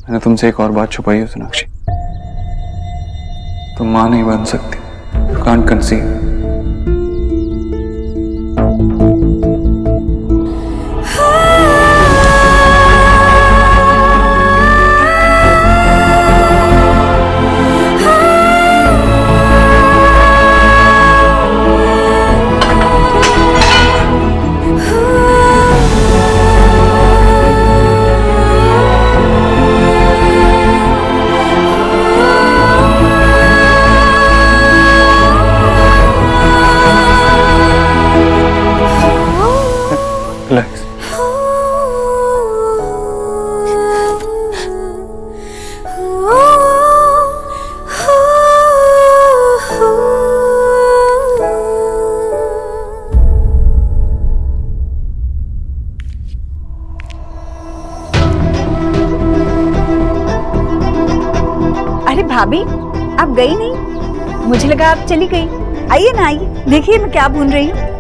मैंने तुमसे एक और बात छुपाई है सोनाक्षी। तुम मां नहीं बन सकती। You can't conceive. Relax. अरे भाभी, आप गई नहीं? मुझे लगा आप चली गई। आइए ना, आइए, देखिए मैं क्या भून रही हूँ।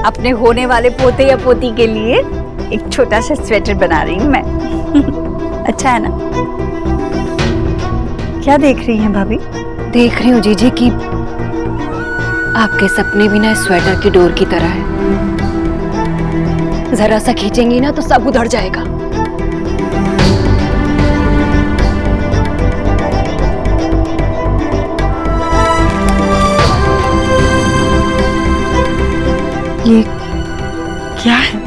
अपने होने वाले पोते या पोती के लिए एक छोटा सा स्वेटर बना रही हूँ मैं। अच्छा है ना? क्या देख रही हैं भाभी? देख रही हूँ जीजी कि आपके सपने भी ना स्वेटर की डोर की तरह है। जरा सा खींचेंगी ना तो सब उधड़ जाएगा। ये क्या है?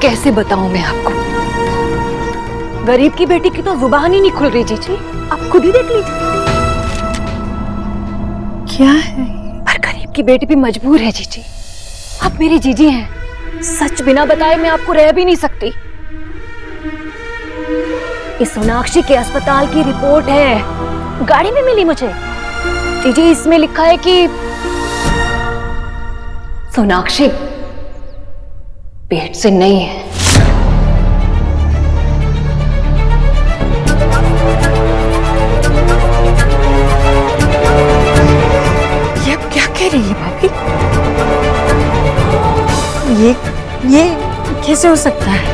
कैसे बताऊं मैं आपको? गरीब की बेटी की तो जुबान ही नहीं खुल रही जीजी। आप खुद ही देख लीजिए। क्या है? पर गरीब की बेटी भी मजबूर है जीजी। आप मेरी जीजी हैं। सच बिना बताए मैं आपको रह भी नहीं सकती। इस सोनाक्षी के अस्पताल की रिपोर्ट है, गाड़ी में मिली मुझे। जीजी इसमें लिखा है कि सोनाक्षी पेट से नहीं है। ये अब क्या कह रही है भाभी? ये कैसे हो सकता है?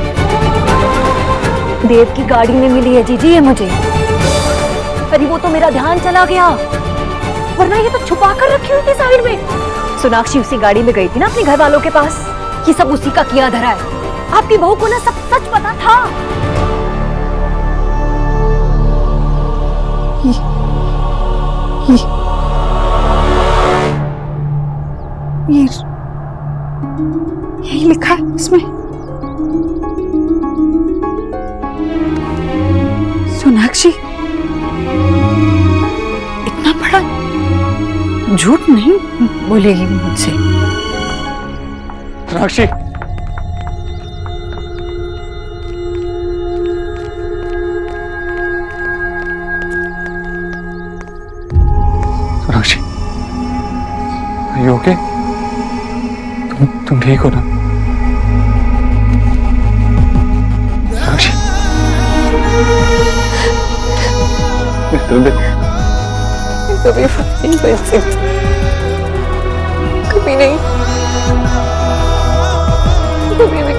देव की गाड़ी में मिली है जीजी ये मुझे। अरे वो तो मेरा ध्यान चला गया, वरना ये तो छुपा कर रखी हुई थी साइड में। सोनाक्षी उसी गाड़ी में गई थी ना अपने घर वालों के पास। ये सब उसी का किया धरा है। आपकी बहू को ना सब सच पता था। ये यही लिखा है इसमें। सोनाक्षी इतना बड़ा झूठ नहीं बोलेगी मुझसे। Sonakshi, Sonakshi, are you okay? तुम ठीक हो ना? सोनाक्षी, कभी नहीं बन सकती, कभी नहीं,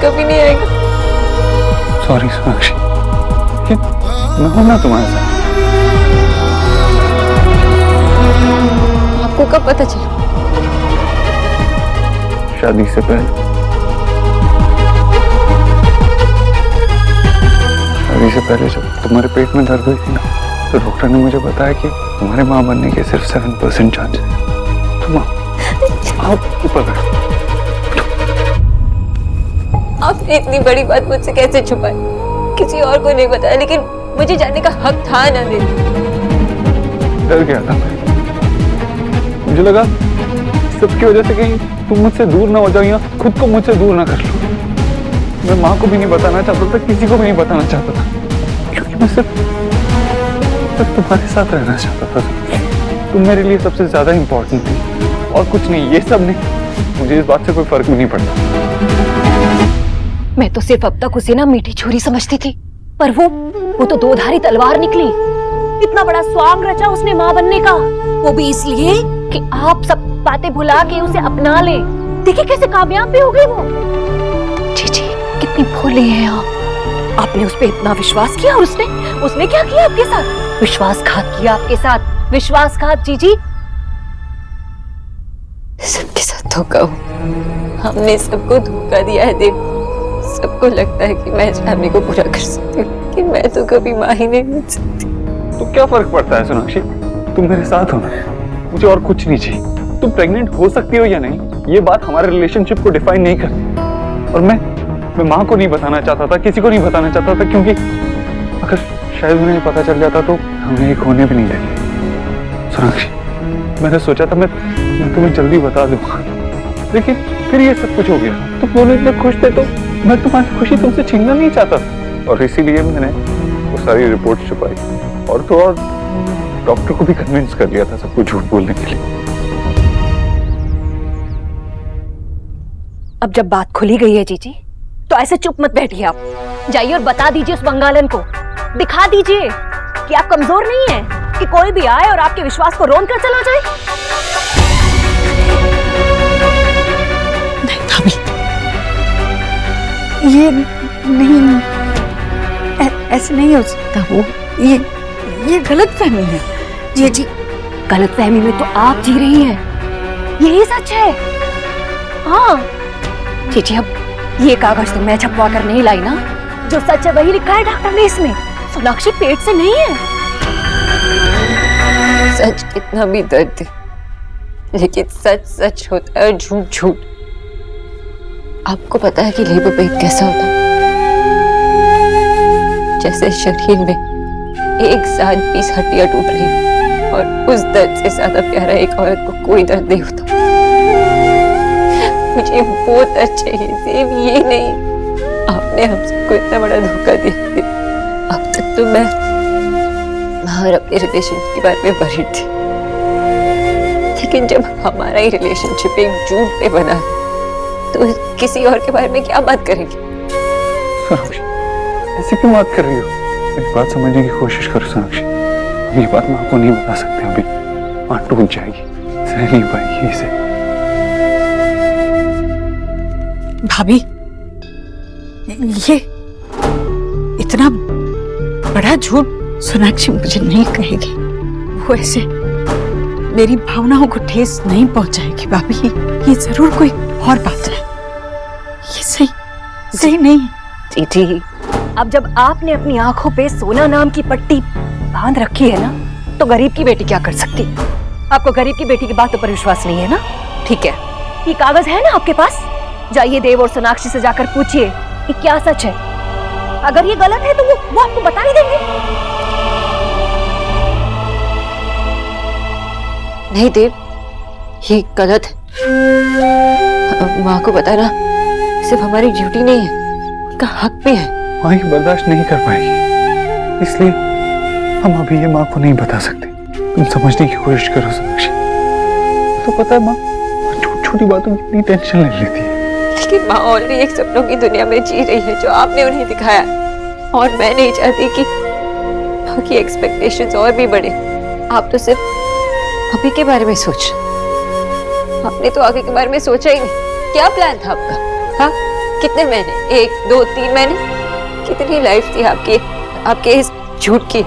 कभी नहीं आएगा। सॉरी सोनाक्षी, मैं हूं ना तुम्हारे साथ। आपको कब पता चला? शादी से पहले। शादी से पहले जब तुम्हारे पेट में दर्द हुई थी ना, तो डॉक्टर ने मुझे बताया कि तुम्हारे मां बनने के सिर्फ 7% चांस है। तुम आओ ऊपर बैठो। आपने इतनी बड़ी बात मुझसे कैसे छुपाई? किसी और को नहीं बताया, लेकिन मुझे जानने का हक था ना दे। डर गया था मैं। मुझे लगा सबकी वजह से कहीं तुम मुझसे दूर ना हो जाओ या खुद को मुझसे दूर ना कर लो। मैं माँ को भी नहीं बताना चाहता था, किसी को भी नहीं बताना चाहता था, क्योंकि मैं सिर्फ तुम्हारे साथ रहना चाहता था। तुम मेरे लिए सबसे ज्यादा इंपॉर्टेंट थी और कुछ नहीं। ये सब नहीं, मुझे इस बात से कोई फर्क भी नहीं पड़ता। मैं तो सिर्फ अब तक उसे ना मीठी छुरी समझती थी, पर वो तो दोधारी तलवार निकली। इतना बड़ा स्वांग रचा उसने माँ बनने का, वो भी इसलिए कि आप सब बातें भुला के उसे अपना ले। देखिए कैसे कामयाब भी हो गई वो। जी कितनी भोली हैं आप। आपने उस पे इतना विश्वास किया और उसने क्या किया आपके साथ? विश्वासघात किया आपके साथ, विश्वासघात जीजी। सबके साथ धोखा हो, हमने सबको धोखा दिया है देव। सबको लगता है कि मैं चाहने को पूरा कर सकती हूँ, कि मैं तो कभी माँ ही नहीं बन सकती। तो क्या फर्क पड़ता है सोनाक्षी, तुम मेरे साथ हो ना, मुझे और कुछ नहीं चाहिए। तुम प्रेग्नेंट हो सकती हो या नहीं, ये बात हमारे रिलेशनशिप को डिफाइन नहीं करती। और मैं माँ को नहीं बताना चाहता था, किसी को नहीं बताना चाहता था, क्योंकि अगर शायद उन्हें पता चल जाता तो हमें एक होने भी नहीं देते। सोनाक्षी, मैंने सोचा था मैं तुम्हें जल्दी बता दूंगा, लेकिन फिर ये सब कुछ हो गया। तुम दोनों इतने खुश थे तो मैं तुम्हारी खुशी तुमसे छीनना नहीं चाहता था, और इसीलिए मैंने वो सारी रिपोर्ट छुपाई और तो और डॉक्टर को भी कन्विंस कर लिया था सब कुछ झूठ बोलने के लिए। अब जब बात खुली गई है जीजी, तो ऐसे चुप मत बैठिए आप। जाइए और बता दीजिए उस बंगालन को, दिखा दीजिए कि आप कमजोर नहीं हैं, कि कोई भी आए और आपके विश्वास को रोन कर चला जाए। नहीं भाभी, ये नहीं, ऐसे नहीं हो सकता। वो ये गलत फहमी है। जीजी, गलत फहमी में तो आप जी रही हैं, यही सच है। हाँ जीजी, अब ये कागज तो मैं छपवा कर नहीं लाई ना, जो सच है वही लिखा है डॉक्टर ने इसमें। सोनाक्षी पेट से नहीं है। सच कितना भी दर्द है, लेकिन सच सच होता है, झूठ झूठ। आपको पता है कि लेबर पेन कैसा होता है? जैसे शरीर में एक साथ 20 हड्डियां टूट रही हो, और उस दर्द से ज्यादा प्यारा एक औरत को कोई दर्द नहीं होता। मुझे वो दर्द चाहिए देव, ये नहीं। आपने हम सबको इतना बड़ा धोखा दिया। अब तक तो मैं और अपने रिलेशनशिप के बारे में वरीड थी, लेकिन जब हमारा ही रिलेशनशिप एक झूठ पे बना तो किसी और के बारे में क्या बात करेंगे? ऐसी क्यों बात कर रही हो? मेरी बात समझने की कोशिश करो सोनाक्षी। हम ये बात माँ को नहीं बता सकते, अभी माँ टूट जाएगी, सह नहीं पाएगी इसे। भाभी, ये इतना बड़ा झूठ सोनाक्षी मुझे नहीं कहेगी। वो ऐसे मेरी भावनाओं को ठेस नहीं पहुंचाएगी। भाभी, ये जरूर कोई और बात है, ये सही नहीं है। जीजी, अब जब आपने अपनी आंखों पे सोना नाम की पट्टी बांध रखी है ना, तो गरीब की बेटी क्या कर सकती? आपको गरीब की बेटी की बातों पर विश्वास नहीं है ना? ठीक है, ये कागज है ना आपके पास, जाइए देव और सोनाक्षी से जाकर पूछिए कि क्या सच है। अगर ये गलत है तो वो आपको बता ही देंगे। नहीं देव, ये गलत है। माँ को बताना सिर्फ हमारी ड्यूटी नहीं है, उनका हक भी है। माँ ये बर्दाश्त नहीं कर पाएगी, इसलिए हम अभी ये माँ को नहीं बता सकते। तुम समझने की कोशिश करो सोनाक्षी। तो पता है माँ छोटी छोटी बातों की इतनी टेंशन ले लेती है। लेकिन माँ ऑलरेडी एक सपनों की दुनिया में जी रही है जो आपने उन्हें दिखाया, और मैं नहीं चाहती कि माँ की एक्सपेक्टेशंस और भी बढ़े। आप तो सिर्फ अभी के बारे में सोच, आपने तो आगे के बारे में सोचा ही नहीं। क्या प्लान था आपका? हाँ, कितने महीने? 1, 2, 3 महीने? कितनी लाइफ थी आपकी, आपके इस झूठ की?